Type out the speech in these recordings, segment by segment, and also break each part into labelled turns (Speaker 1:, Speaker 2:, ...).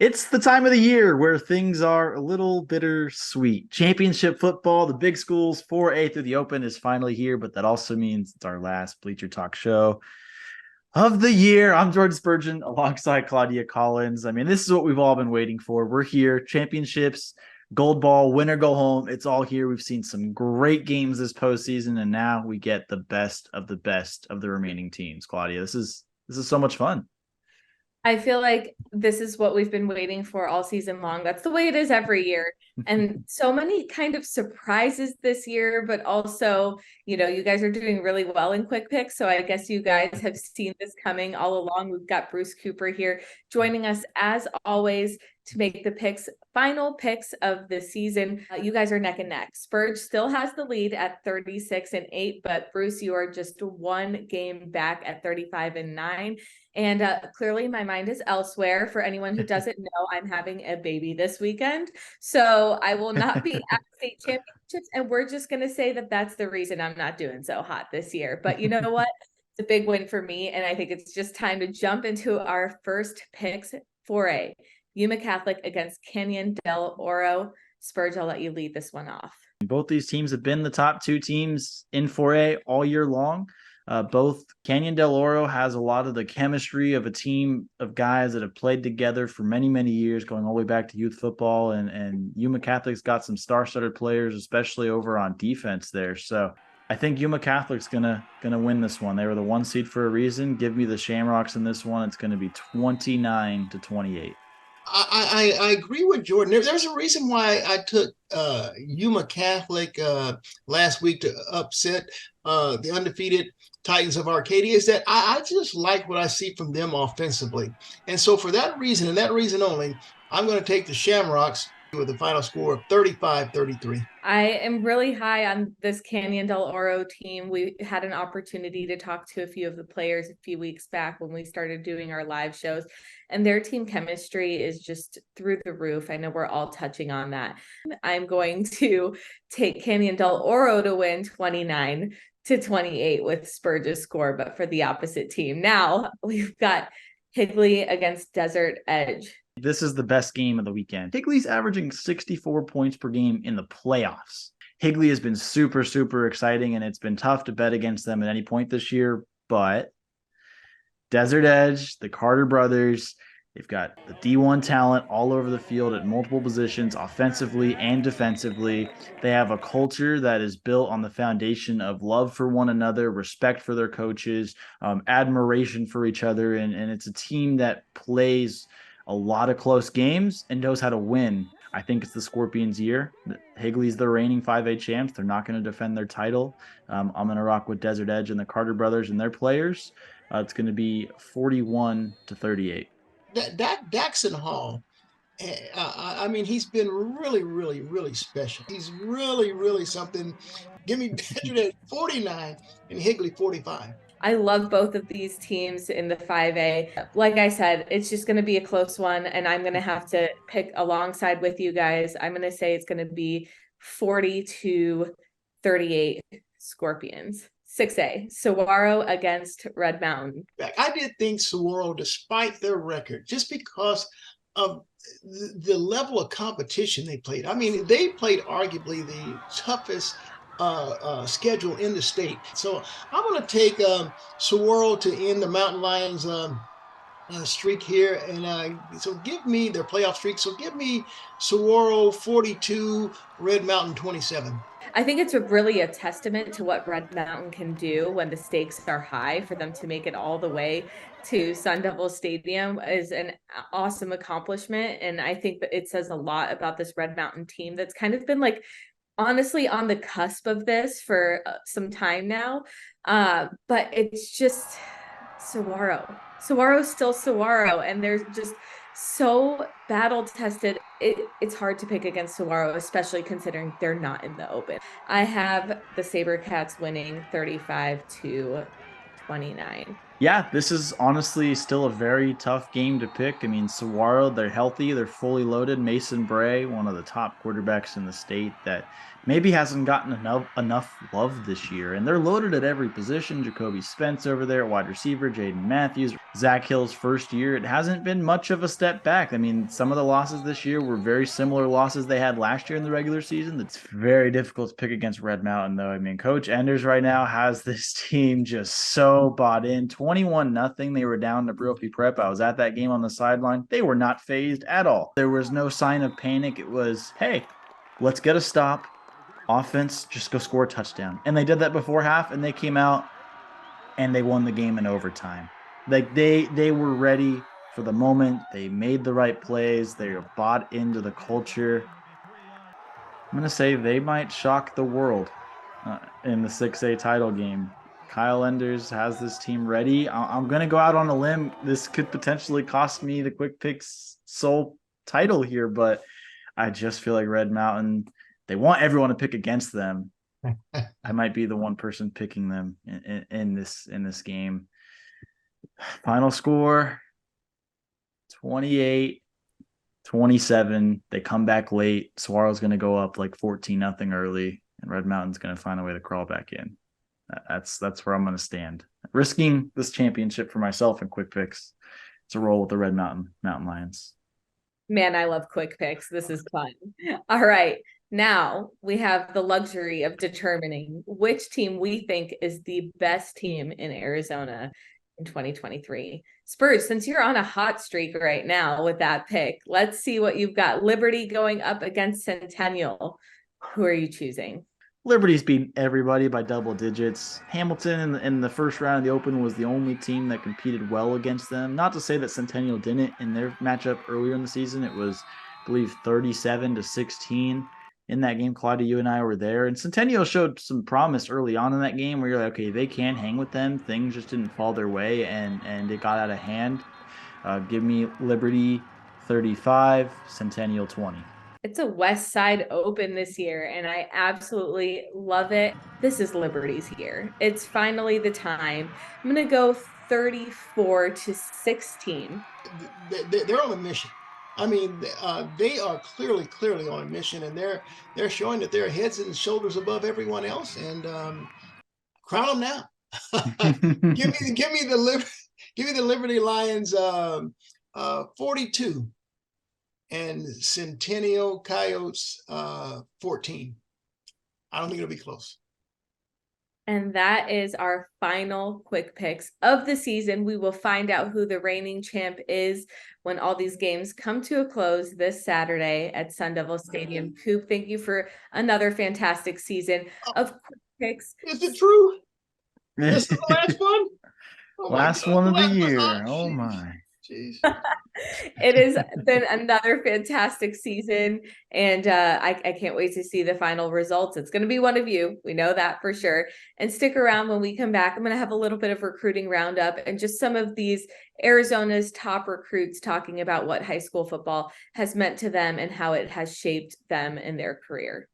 Speaker 1: It's the time of the year where things are a little bittersweet. Championship football, the big schools, 4A through the Open is finally here, but that also means it's our last Bleacher Talk show of the year. I'm Jordan Spurgeon alongside Claudia Collins. I mean, this is what we've all been waiting for. We're here. Championships, gold ball, win or go home. It's all here. We've seen some great games this postseason, and now we get the best of the remaining teams. Claudia, this is so much fun.
Speaker 2: I feel like this is what we've been waiting for all season long. That's the way it is every year. And so many kind of surprises this year, but also, you guys are doing really well in quick picks. So I guess you guys have seen this coming all along. We've got Bruce Cooper here joining us as always to make the final picks of the season. You guys are neck and neck. Spurge still has the lead at 36-8, but Bruce, you are just one game back at 35-9. And clearly my mind is elsewhere. For anyone who doesn't know, I'm having a baby this weekend. So I will not be at state championships. And we're just going to say that that's the reason I'm not doing so hot this year. But you know what? It's a big win for me. And I think it's just time to jump into our first picks. 4A, Yuma Catholic against Canyon del Oro. Spurge, I'll let you lead this one off.
Speaker 1: Both these teams have been the top two teams in 4A all year long. Both Canyon del Oro has a lot of the chemistry of a team of guys that have played together for many, many years, going all the way back to youth football. And Yuma Catholic's got some star-studded players, especially over on defense there. So I think Yuma Catholic's gonna win this one. They were the one seed for a reason. Give me the Shamrocks in this one. It's going to be 29-28.
Speaker 3: I agree with Jordan. There's a reason why I took Yuma Catholic last week to upset the undefeated Titans of Arcadia. Is that I just like what I see from them offensively. And so for that reason and that reason only, I'm going to take the Shamrocks with a final score of 35-33.
Speaker 2: I am really high on this Canyon del Oro team. We had an opportunity to talk to a few of the players a few weeks back when we started doing our live shows, and their team chemistry is just through the roof. I know we're all touching on that. I'm going to take Canyon del Oro to win 29-28 with Spurge's score, but for the opposite team. Now we've got Higley against Desert Edge.
Speaker 1: This is the best game of the weekend. Higley's averaging 64 points per game in the playoffs. Higley has been super, super exciting, and it's been tough to bet against them at any point this year. But Desert Edge, the Carter brothers, they've got the D1 talent all over the field at multiple positions, offensively and defensively. They have a culture that is built on the foundation of love for one another, respect for their coaches, admiration for each other, and it's a team that plays a lot of close games and knows how to win. I think it's the Scorpions' year. Higley's the reigning 5A champs. They're not going to defend their title. I'm going to rock with Desert Edge and the Carter brothers and their players. It's going to be 41-38.
Speaker 3: Daxon Hall, I mean, he's been really, really, really special. He's really, really something. Give me Desert Edge 49 and Higley 45.
Speaker 2: I love both of these teams in the 5A. Like I said, it's just going to be a close one, and I'm going to have to pick alongside with you guys. I'm going to say it's going to be 40-38 Scorpions. 6A, Saguaro against Red Mountain.
Speaker 3: I did think Saguaro, despite their record, just because of the level of competition they played. I mean, they played arguably the toughest schedule in the state. So I'm going to take Saguaro to end the Mountain Lions streak here. And so give me their playoff streak. So give me Saguaro 42, Red Mountain 27.
Speaker 2: I think it's really a testament to what Red Mountain can do when the stakes are high. For them to make it all the way to Sun Devil Stadium is an awesome accomplishment. And I think that it says a lot about this Red Mountain team that's kind of been like, honestly, on the cusp of this for some time now. But it's just Saguaro. Saguaro's still Saguaro, and they're just so battle tested. It's hard to pick against Saguaro, especially considering they're not in the Open. I have the SaberCats winning 35-29.
Speaker 1: Yeah, this is honestly still a very tough game to pick. I mean, Saguaro, they're healthy, they're fully loaded. Mason Bray, one of the top quarterbacks in the state that maybe hasn't gotten enough love this year. And they're loaded at every position. Jacoby Spence over there at wide receiver, Jaden Matthews, Zach Hill's first year. It hasn't been much of a step back. I mean, some of the losses this year were very similar losses they had last year in the regular season. It's very difficult to pick against Red Mountain, though. I mean, Coach Enders right now has this team just so bought in. 21-0. They were down to Brophy Prep. I was at that game on the sideline. They were not phased at all. There was no sign of panic. It was, hey, let's get a stop. Offense, just go score a touchdown. And they did that before half, and they came out and they won the game in overtime. Like they were ready for the moment. They made the right plays. They were bought into the culture. I'm gonna say they might shock the world in the 6A title game. Kyle Enders has this team ready. I'm gonna go out on a limb. This could potentially cost me the Quick Picks sole title here, but I just feel like Red Mountain. They want everyone to pick against them. I might be the one person picking them in this game. Final score 28-27. They come back late. Saguaro's going to go up like 14-0 early, and Red Mountain's going to find a way to crawl back in. That's where I'm going to stand. Risking this championship for myself in Quick Picks to roll with the Red Mountain Lions.
Speaker 2: Man, I love quick picks. This is fun. All right. Now we have the luxury of determining which team we think is the best team in Arizona in 2023. Spurs, since you're on a hot streak right now with that pick, let's see what you've got. Liberty going up against Centennial. Who are you choosing?
Speaker 1: Liberty's beaten everybody by double digits. Hamilton in the first round of the Open was the only team that competed well against them. Not to say that Centennial didn't in their matchup earlier in the season. It was, I believe, 37-16 in that game. Claudia, you and I were there. And Centennial showed some promise early on in that game where you're like, okay, they can hang with them. Things just didn't fall their way, and it got out of hand. Give me Liberty 35, Centennial 20.
Speaker 2: It's a West Side Open this year, and I absolutely love it. This is Liberty's year. It's finally the time. I'm going to go 34-16.
Speaker 3: They're on a mission. I mean, they are clearly on a mission, and they're showing that they're heads and shoulders above everyone else. And crown them now. give me the Liberty Lions 42. And Centennial Coyotes 14. I don't think it'll be close.
Speaker 2: And that is our final quick picks of the season. We will find out who the reigning champ is when all these games come to a close this Saturday at Sun Devil Stadium. Coop, thank you for another fantastic season of quick picks.
Speaker 3: Is it true? This is the last one?
Speaker 1: Oh last one of the year. Oh my.
Speaker 3: Jeez.
Speaker 2: It has been another fantastic season, and I can't wait to see the final results. It's going to be one of you. We know that for sure. And stick around when we come back. I'm going to have a little bit of recruiting roundup and just some of these Arizona's top recruits talking about what high school football has meant to them and how it has shaped them in their career.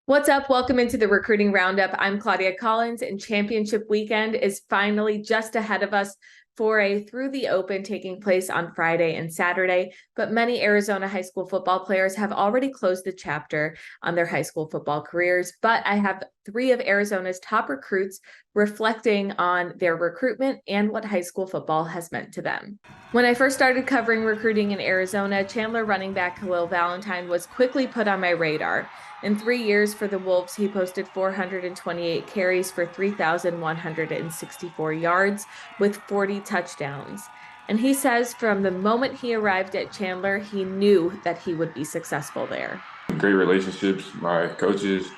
Speaker 2: What's up? Welcome into the recruiting roundup. I'm Claudia Collins, and championship weekend is finally just ahead of us for a Through the Open taking place on Friday and Saturday. But many Arizona high school football players have already closed the chapter on their high school football careers. But I have three of Arizona's top recruits reflecting on their recruitment and what high school football has meant to them. When I first started covering recruiting in Arizona, Chandler running back Khalil Valentine was quickly put on my radar. In 3 years for the Wolves, he posted 428 carries for 3,164 yards with 40 touchdowns. And he says from the moment he arrived at Chandler, he knew that he would be successful there.
Speaker 4: Great relationships. My coaches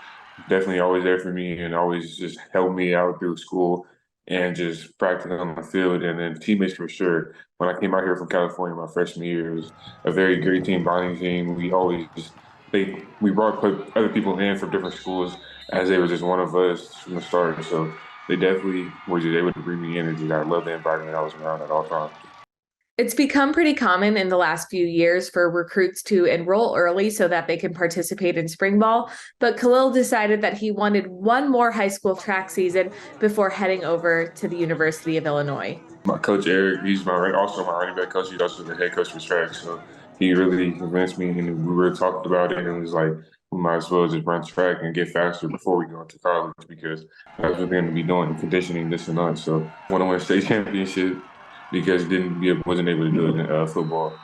Speaker 4: definitely always there for me and always just help me out through school. and just practicing on the field. And then teammates for sure. When I came out here from California my freshman year, it was a very great team bonding team. We brought other people in from different schools as they were just one of us from the start. So they definitely were just able to bring me energy. I love the environment I was around at all times.
Speaker 2: It's become pretty common in the last few years for recruits to enroll early so that they can participate in spring ball, but Khalil decided that he wanted one more high school track season before heading over to the University of Illinois.
Speaker 4: My coach Eric, he's also my running back coach. He's also the head coach for track. So he really convinced me, and we were talking about it, and it was like we might as well just run track and get faster before we go into college because that's what we're going to be doing, conditioning this and that. So I want to win a state championship because wasn't able to do it in football,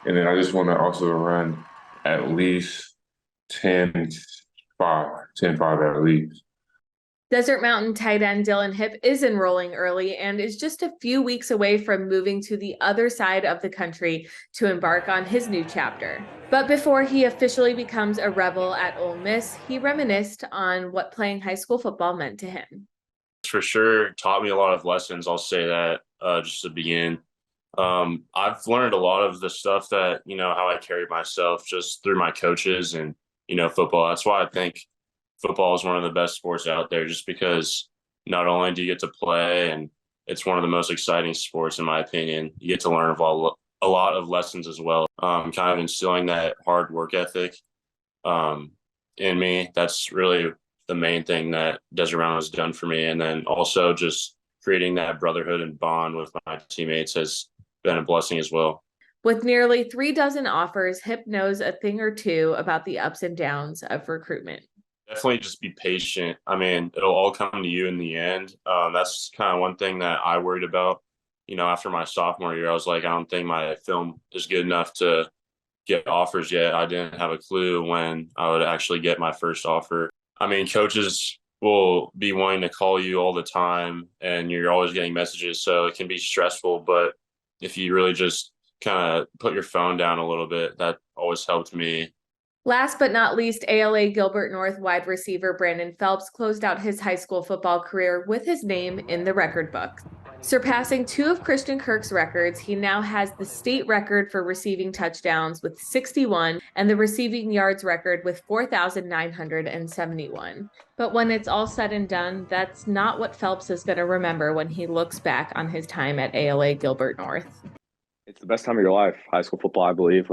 Speaker 4: and then I just want to also run at least 10-5 at least.
Speaker 2: Desert Mountain tight end Dylan Hipp is enrolling early and is just a few weeks away from moving to the other side of the country to embark on his new chapter. But before he officially becomes a Rebel at Ole Miss, he reminisced on what playing high school football meant to him.
Speaker 5: For sure, taught me a lot of lessons. I'll say that just to begin. I've learned a lot of the stuff that, how I carried myself just through my coaches and, football. That's why I think football is one of the best sports out there, just because not only do you get to play, and it's one of the most exciting sports, in my opinion, you get to learn a lot of lessons as well. Kind of instilling that hard work ethic in me. That's really the main thing that Desert Mountain has done for me. And then also just creating that brotherhood and bond with my teammates has been a blessing as well.
Speaker 2: With nearly 36 offers, Hipp knows a thing or two about the ups and downs of recruitment.
Speaker 5: Definitely just be patient. I mean, it'll all come to you in the end. That's kind of one thing that I worried about. After my sophomore year, I was like, I don't think my film is good enough to get offers yet. I didn't have a clue when I would actually get my first offer. I mean, coaches will be wanting to call you all the time and you're always getting messages. So it can be stressful, but if you really just kind of put your phone down a little bit, that always helped me.
Speaker 2: Last but not least, ALA Gilbert North wide receiver Brandon Phelps closed out his high school football career with his name in the record book. Surpassing two of Christian Kirk's records, he now has the state record for receiving touchdowns with 61 and the receiving yards record with 4,971. But when it's all said and done, that's not what Phelps is going to remember when he looks back on his time at ALA Gilbert North.
Speaker 6: It's the best time of your life, high school football, I believe.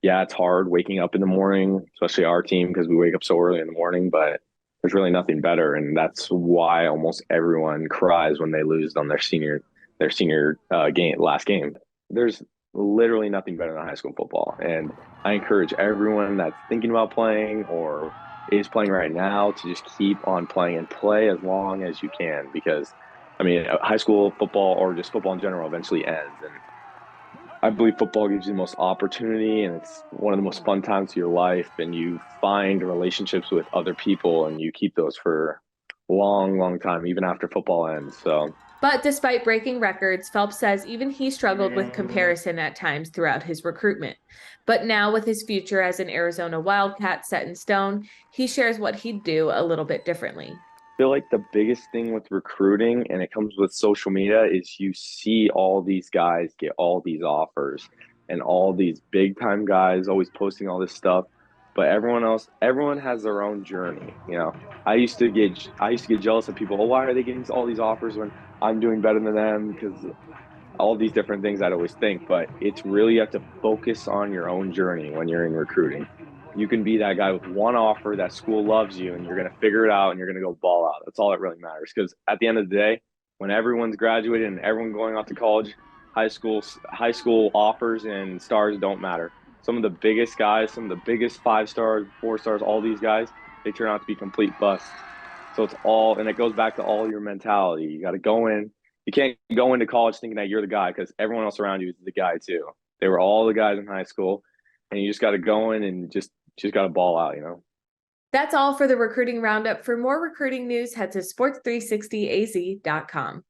Speaker 6: Yeah, it's hard waking up in the morning, especially our team, because we wake up so early in the morning, but there's really nothing better. And that's why almost everyone cries when they lose on their senior last game. There's literally nothing better than high school football. And I encourage everyone that's thinking about playing or is playing right now to just keep on playing and play as long as you can, because high school football or just football in general eventually ends. And I believe football gives you the most opportunity, and it's one of the most fun times of your life, and you find relationships with other people and you keep those for a long, long time, even after football ends.
Speaker 2: But despite breaking records, Phelps says even he struggled with comparison at times throughout his recruitment. But now with his future as an Arizona Wildcat set in stone, he shares what he'd do a little bit differently.
Speaker 6: I feel like the biggest thing with recruiting, and it comes with social media, is you see all these guys get all these offers and all these big time guys always posting all this stuff. But everyone has their own journey. I used to get jealous of people. Oh, why are they getting all these offers when I'm doing better than them? Because all these different things I'd always think. But it's really, you have to focus on your own journey when you're in recruiting. You can be that guy with one offer that school loves you, and you're going to figure it out and you're going to go ball out. That's all that really matters. Because at the end of the day, when everyone's graduated and everyone going off to college, high school offers and stars don't matter. Some of the biggest guys, some of the biggest 5 stars, 4 stars, all these guys, they turn out to be complete busts. So and it goes back to all your mentality. You got to go in. You can't go into college thinking that you're the guy, because everyone else around you is the guy too. They were all the guys in high school, and you just got to go in and just got to ball out,
Speaker 2: That's all for the recruiting roundup. For more recruiting news, head to sports360az.com.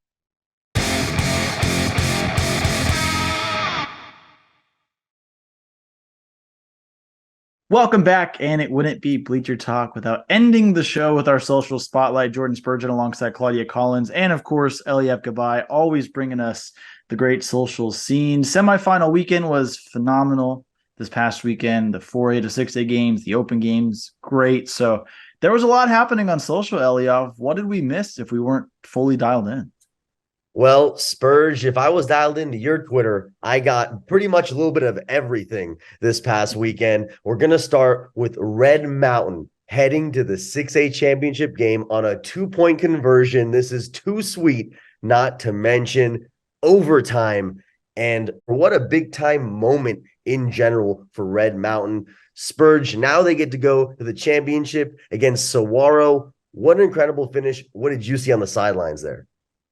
Speaker 1: Welcome back, and it wouldn't be Bleacher Talk without ending the show with our social spotlight. Jordan Spurgeon alongside Claudia Collins, and of course, Eliab Gabai, always bringing us the great social scene. Semifinal weekend was phenomenal this past weekend. The 4A to 6A games, the open games, great. So there was a lot happening on social, Eliab. What did we miss if we weren't fully dialed in?
Speaker 7: Well, Spurge, if I was dialed into your Twitter, I got pretty much a little bit of everything this past weekend. We're going to start with Red Mountain heading to the 6A championship game on a 2-point conversion. This is too sweet not to mention overtime. And what a big time moment in general for Red Mountain. Spurge, now they get to go to the championship against Saguaro. What an incredible finish. What did you see on the sidelines there?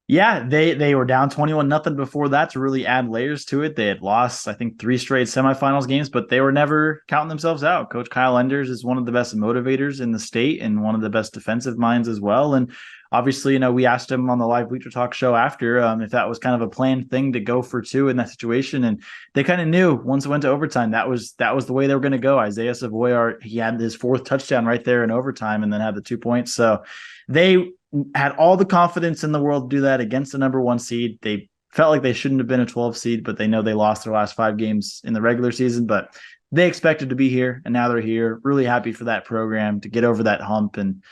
Speaker 1: Yeah, they were down 21-0 before that to really add layers to it. They had lost, I think, 3 straight semifinals games, but they were never counting themselves out. Coach Kyle Enders is one of the best motivators in the state and one of the best defensive minds as well. And obviously, we asked him on the live Bleacher Talk show after if that was kind of a planned thing to go for 2 in that situation. And they kind of knew once it went to overtime, that was the way they were going to go. Isaiah Savoy, he had his 4th touchdown right there in overtime and then had the 2 points. So they had all the confidence in the world to do that against the number 1 seed. They felt like they shouldn't have been a 12 seed, but they know they lost their last 5 games in the regular season, but they expected to be here and now they're here. Really happy for that program to get over that hump, and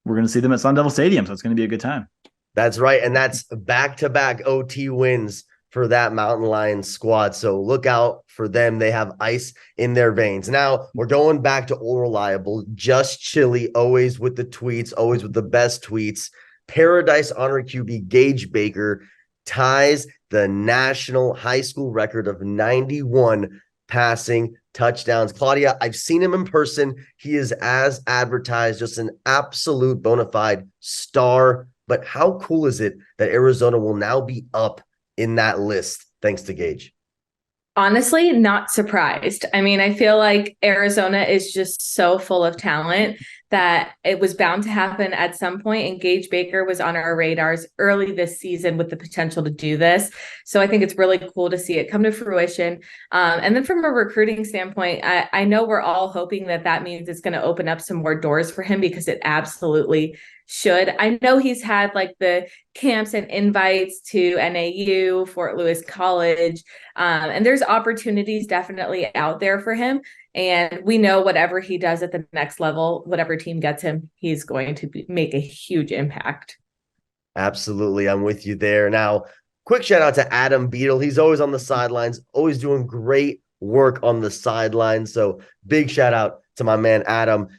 Speaker 1: we're going to see them at Sun Devil Stadium. So it's going to be a good time.
Speaker 7: That's right. And that's back-to-back OT wins for that Mountain Lions squad. So look out for them. They have ice in their veins. Now we're going back to Old Reliable, just chilly, always with the tweets, always with the best tweets. Paradise Honor QB Gage Baker ties the national high school record of 91 passing touchdowns. Claudia, I've seen him in person. He is as advertised, just an absolute bona fide star. But how cool is it that Arizona will now be up in that list thanks to Gage?
Speaker 2: Honestly, not surprised. I mean, I feel like Arizona is just so full of talent that it was bound to happen at some point. And Gage Baker was on our radars early this season with the potential to do this. So I think it's really cool to see it come to fruition. And then from a recruiting standpoint, I know we're all hoping that means it's going to open up some more doors for him, because it absolutely should. I know he's had like the camps and invites to NAU, Fort Lewis College, and there's opportunities definitely out there for him. And we know whatever he does at the next level, whatever team gets him, he's going to make a huge impact.
Speaker 7: Absolutely. I'm with you there. Now, quick shout out to Adam Beadle. He's always on the sidelines, always doing great work on the sidelines. So big shout out to my man, Adam,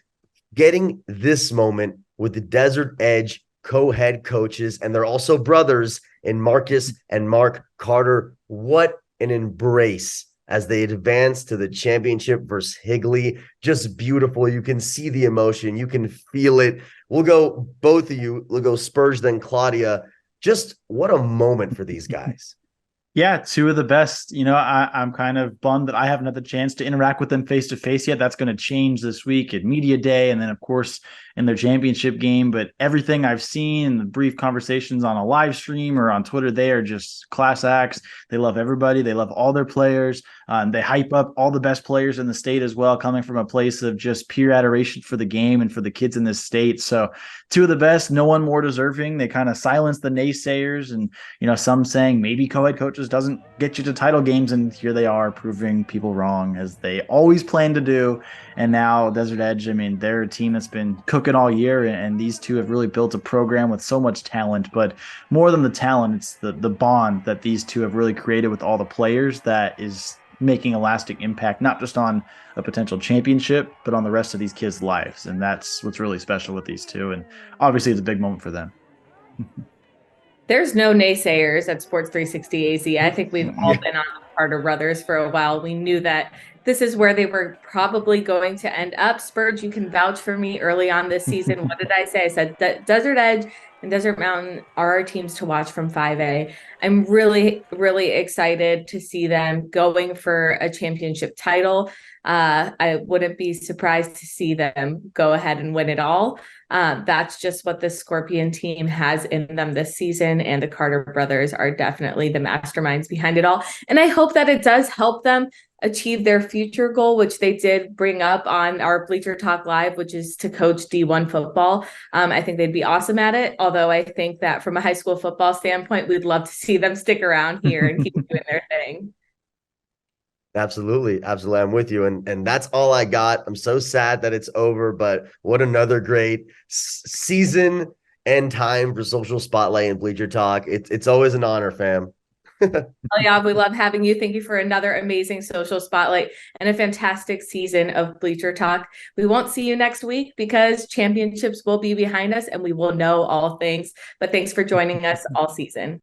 Speaker 7: getting this moment with the Desert Edge co-head coaches, and they're also brothers in Marcus and Mark Carter. What an embrace as they advance to the championship versus Higley. Just beautiful. You can see the emotion. You can feel it. We'll go, both of you, we'll go Spurge, then Claudia. Just what a moment for these guys.
Speaker 1: Yeah, 2 of the best. I'm kind of bummed that I haven't had the chance to interact with them face to face yet. That's going to change this week at Media Day, and then, of course, in their championship game. But everything I've seen, the brief conversations on a live stream or on Twitter, they are just class acts. They love everybody. They love all their players. They hype up all the best players in the state as well, coming from a place of just pure adoration for the game and for the kids in this state. So 2 of the best, no one more deserving. They kind of silence the naysayers, and some saying maybe co-head coaches doesn't get you to title games, and here they are proving people wrong, as they always plan to do. And now Desert Edge, I mean, they're a team that's been cooking all year, and these 2 have really built a program with so much talent. But more than the talent, it's the bond that these 2 have really created with all the players that is making a lasting impact, not just on a potential championship, but on the rest of these kids' lives. And that's what's really special with these 2. And obviously it's a big moment for them.
Speaker 2: There's no naysayers at Sports 360 AZ. I think we've all been on the Carter brothers for a while. We knew that this is where they were probably going to end up. Spurge, you can vouch for me early on this season. What did I say? I said that Desert Edge and Desert Mountain are our teams to watch from 5A. I'm really, really excited to see them going for a championship title. I wouldn't be surprised to see them go ahead and win it all. That's just what the Scorpion team has in them this season, and the Carter brothers are definitely the masterminds behind it all. And I hope that it does help them achieve their future goal, which they did bring up on our Bleacher Talk Live, which is to coach D1 football. I think they'd be awesome at it. Although I think that from a high school football standpoint, we'd love to see them stick around here and keep doing their thing.
Speaker 7: Absolutely. Absolutely. I'm with you. And that's all I got. I'm so sad that it's over, but what another great season and time for Social Spotlight and Bleacher Talk. It's always an honor, fam.
Speaker 2: Oh yeah, we love having you. Thank you for another amazing Social Spotlight and a fantastic season of Bleacher Talk. We won't see you next week because championships will be behind us and we will know all things. But thanks for joining us all season.